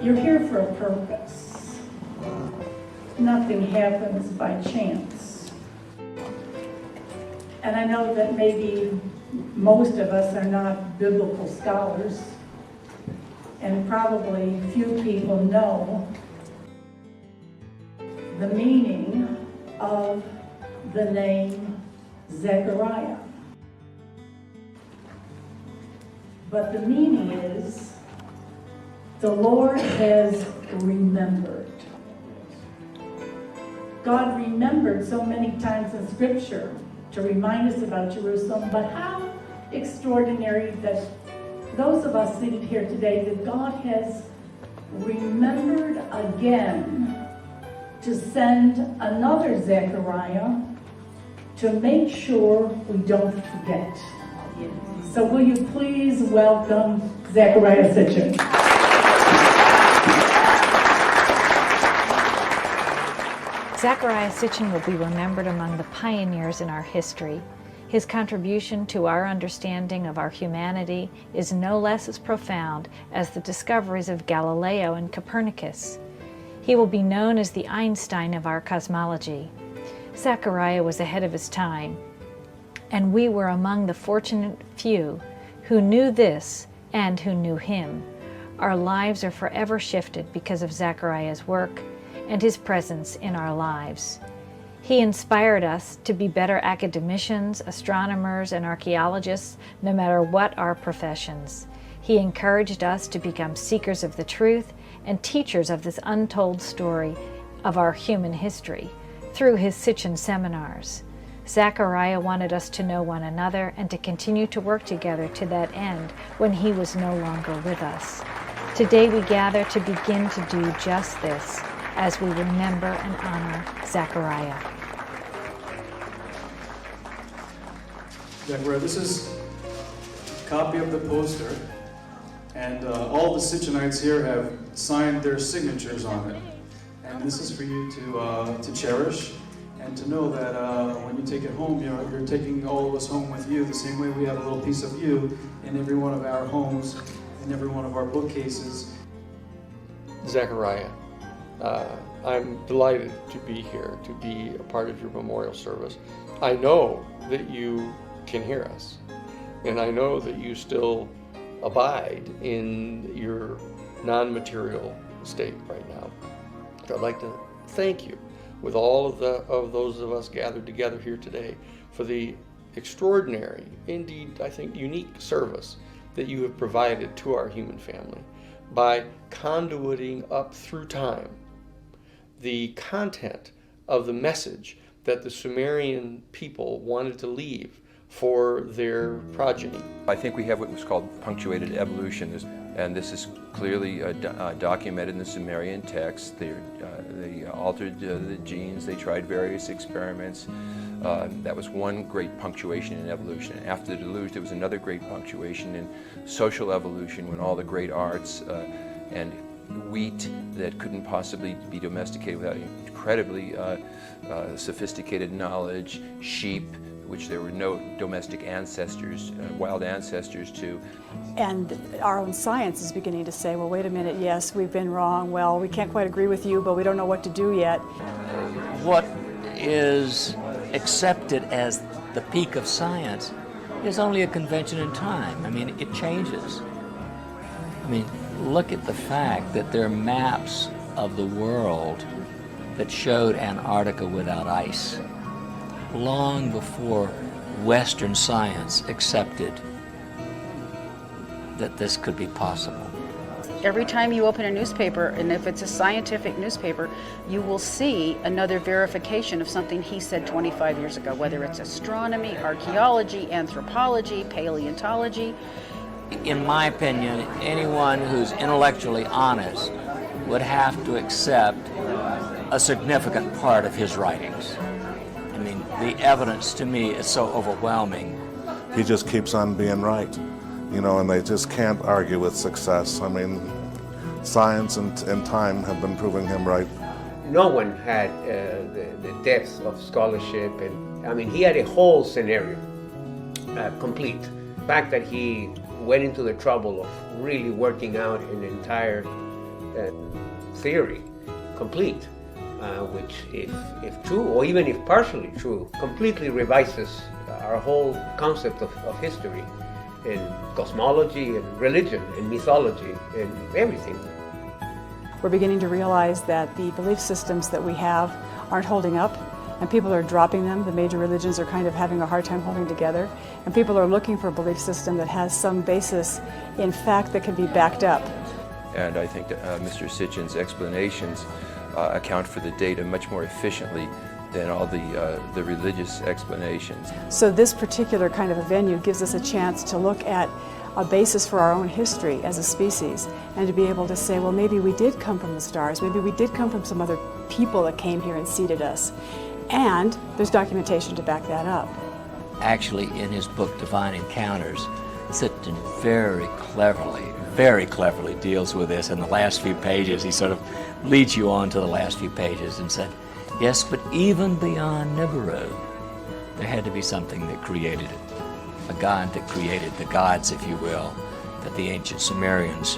You're here for a purpose. Nothing happens by chance. And I know that maybe most of us are not biblical scholars, and probably few people know the meaning of the name Zecharia. But the meaning is, the Lord has remembered. God remembered so many times in Scripture to remind us about Jerusalem, but how extraordinary that those of us seated here today, that God has remembered again to send another Zecharia to make sure we don't forget. So will you please welcome Zecharia Sitchin. Zaccaria Sitchin will be remembered among the pioneers in our history. His contribution to our understanding of our humanity is no less as profound as the discoveries of Galileo and Copernicus. He will be known as the Einstein of our cosmology. Zaccaria was ahead of his time, and we were among the fortunate few who knew this and who knew him. Our lives are forever shifted because of Zaccaria's work and his presence in our lives. He inspired us to be better academicians, astronomers, and archaeologists, no matter what our professions. He encouraged us to become seekers of the truth and teachers of this untold story of our human history through his Sitchin seminars. Zaccaria wanted us to know one another and to continue to work together to that end when he was no longer with us. Today we gather to begin to do just this as we remember and honor Zaccaria. Zaccaria, this is a copy of the poster, and all the Sitchinites here have signed their signatures on it. And this is for you to cherish and to know that when you take it home, you're taking all of us home with you the same way we have a little piece of you in every one of our homes, in every one of our bookcases. Zaccaria, I'm delighted to be here, to be a part of your memorial service. I know that you can hear us, and I know that you still abide in your non-material state right now. So I'd like to thank you with all of those of us gathered together here today for the extraordinary, indeed I think unique service that you have provided to our human family by conduiting up through time the content of the message that the Sumerian people wanted to leave for their progeny. I think we have what was called punctuated evolution, and this is clearly documented in the Sumerian text. They altered the genes, they tried various experiments. That was one great punctuation in evolution. After the deluge, there was another great punctuation in social evolution, when all the great arts and wheat that couldn't possibly be domesticated without incredibly sophisticated knowledge, sheep, which there were no domestic ancestors, wild ancestors to. And our own science is beginning to say, well, wait a minute, yes, we've been wrong. Well, we can't quite agree with you, but we don't know what to do yet. What is accepted as the peak of science is only a convention in time. I mean, it changes. I mean, look at the fact that there are maps of the world that showed Antarctica without ice, long before Western science accepted that this could be possible. Every time you open a newspaper, and if it's a scientific newspaper, you will see another verification of something he said 25 years ago, whether it's astronomy, archaeology, anthropology, paleontology. In my opinion, anyone who's intellectually honest would have to accept a significant part of his writings. I mean, the evidence to me is so overwhelming. He just keeps on being right, you know, and they just can't argue with success. I mean, science and time have been proving him right. No one had the depth of scholarship, and I mean, he had a whole scenario complete. The fact that he went into the trouble of really working out an entire theory complete, which, if true, or even if partially true, completely revises our whole concept of history and cosmology and religion and mythology and everything. We're beginning to realize that the belief systems that we have aren't holding up, and people are dropping them. The major religions are kind of having a hard time holding together, and people are looking for a belief system that has some basis in fact that can be backed up. And I think that Mr. Sitchin's explanations account for the data much more efficiently than all the religious explanations. So this particular kind of a venue gives us a chance to look at a basis for our own history as a species, and to be able to say, well, maybe we did come from the stars, maybe we did come from some other people that came here and seeded us. And there's documentation to back that up. Actually, in his book, Divine Encounters, Sitchin very cleverly deals with this. In the last few pages, he sort of leads you on to the last few pages and said, yes, but even beyond Nibiru, there had to be something that created it. A god that created the gods, if you will, that the ancient Sumerians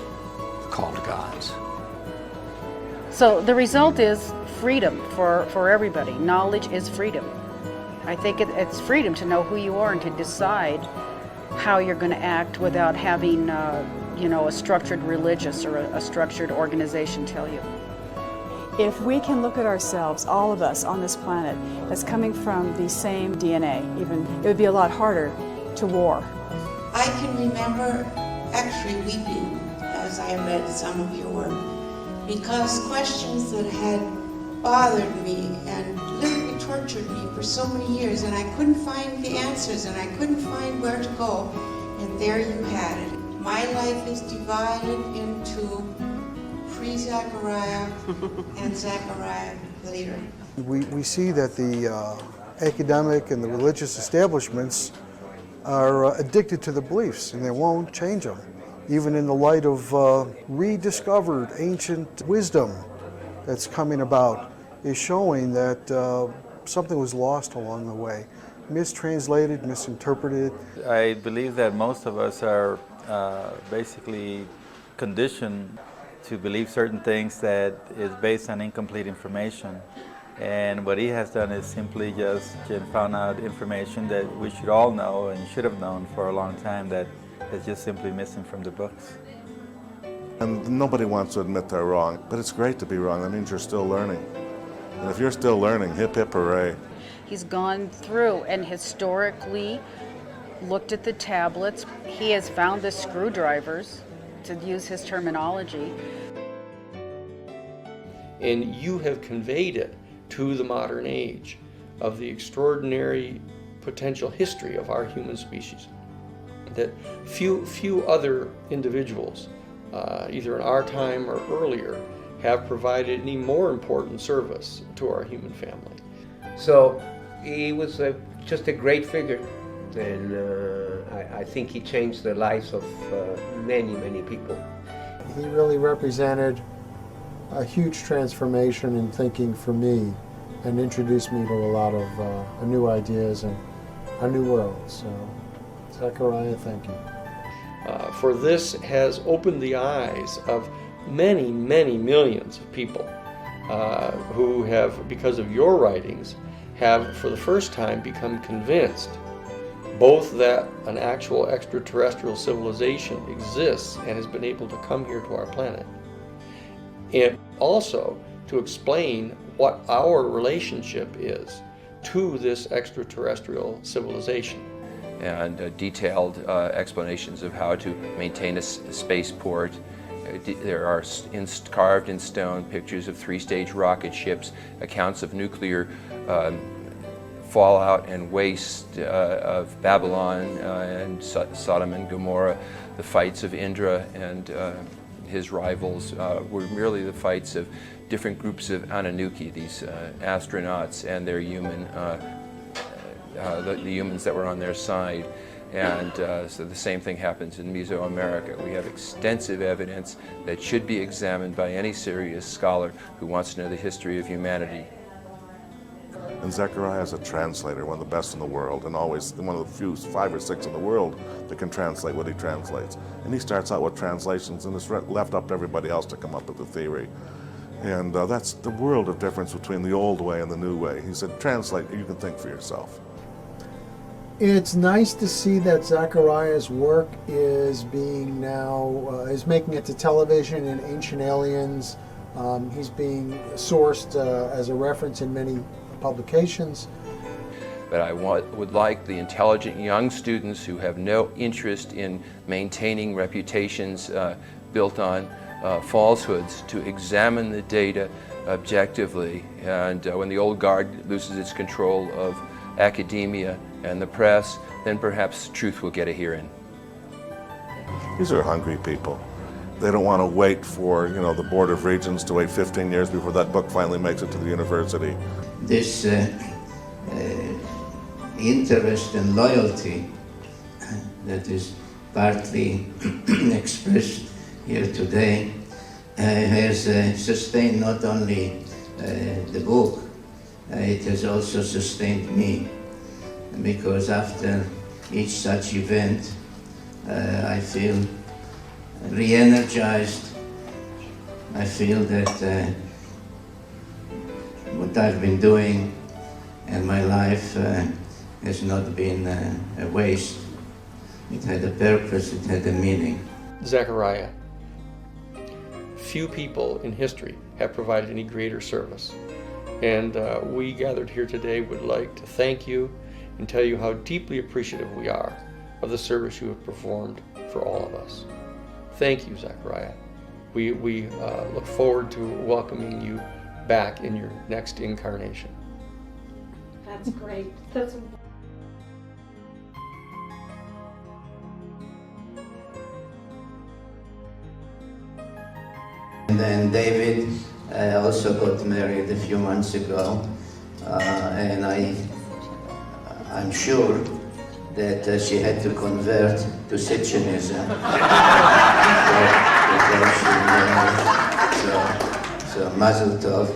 called gods. So the result is freedom for everybody. Knowledge is freedom. I think it's freedom to know who you are and to decide how you're going to act without having, a structured religious or a structured organization tell you. If we can look at ourselves, all of us on this planet, as coming from the same DNA, even, it would be a lot harder to war. I can remember actually weeping as I read some of your work, because questions that had bothered me and literally tortured me for so many years, and I couldn't find the answers and I couldn't find where to go, and there you had it. My life is divided into pre-Zaccaria and Zaccaria later. We see that the academic and the religious establishments are addicted to the beliefs, and they won't change them. Even in the light of rediscovered ancient wisdom that's coming about, is showing that something was lost along the way, mistranslated, misinterpreted. I believe that most of us are basically conditioned to believe certain things that is based on incomplete information. And what he has done is simply just found out information that we should all know and should have known for a long time that is just simply missing from the books. And nobody wants to admit they're wrong, but it's great to be wrong. That means you're still learning. And if you're still learning, hip hip hooray. He's gone through and historically looked at the tablets. He has found the screwdrivers, to use his terminology. And you have conveyed it to the modern age of the extraordinary potential history of our human species that few other individuals, either in our time or earlier, have provided any more important service to our human family. So he was just a great figure, and I think he changed the lives of many people. He really represented a huge transformation in thinking for me, and introduced me to a lot of new ideas and a new world. So, Zaccaria, thank you. For this has opened the eyes of many millions of people who have, because of your writings, have for the first time become convinced both that an actual extraterrestrial civilization exists and has been able to come here to our planet, and also to explain what our relationship is to this extraterrestrial civilization. And detailed explanations of how to maintain a spaceport. There are carved in stone pictures of three-stage rocket ships, accounts of nuclear fallout and waste of Babylon and Sodom and Gomorrah. The fights of Indra and his rivals were merely the fights of different groups of Anunnaki, these astronauts and their human, the humans that were on their side. And so the same thing happens in Mesoamerica. We have extensive evidence that should be examined by any serious scholar who wants to know the history of humanity. And Zecharia is a translator, one of the best in the world, and always one of the few 5 or 6 in the world that can translate what he translates. And he starts out with translations, and it's left up to everybody else to come up with the theory. And that's the world of difference between the old way and the new way. He said, translate, you can think for yourself. It's nice to see that Zacharia's work is being now, is making it to television in Ancient Aliens. He's being sourced as a reference in many publications. But I would like the intelligent young students who have no interest in maintaining reputations built on falsehoods to examine the data objectively. And when the old guard loses its control of academia and the press, then perhaps truth will get a hearing. These are hungry people. They don't want to wait for, the Board of Regents to wait 15 years before that book finally makes it to the university. This interest and loyalty that is partly expressed here today has sustained not only the book, it has also sustained me, because after each such event I feel re-energized. I feel that what I've been doing in my life has not been a waste. It had a purpose, it had a meaning. Zecharia. Few people in history have provided any greater service. And we gathered here today would like to thank you and tell you how deeply appreciative we are of the service you have performed for all of us. Thank you, Zecharia. We look forward to welcoming you back in your next incarnation. That's great. That's And then David also got married a few months ago, and I'm sure that she had to convert to Sitchinism. So mazel tov.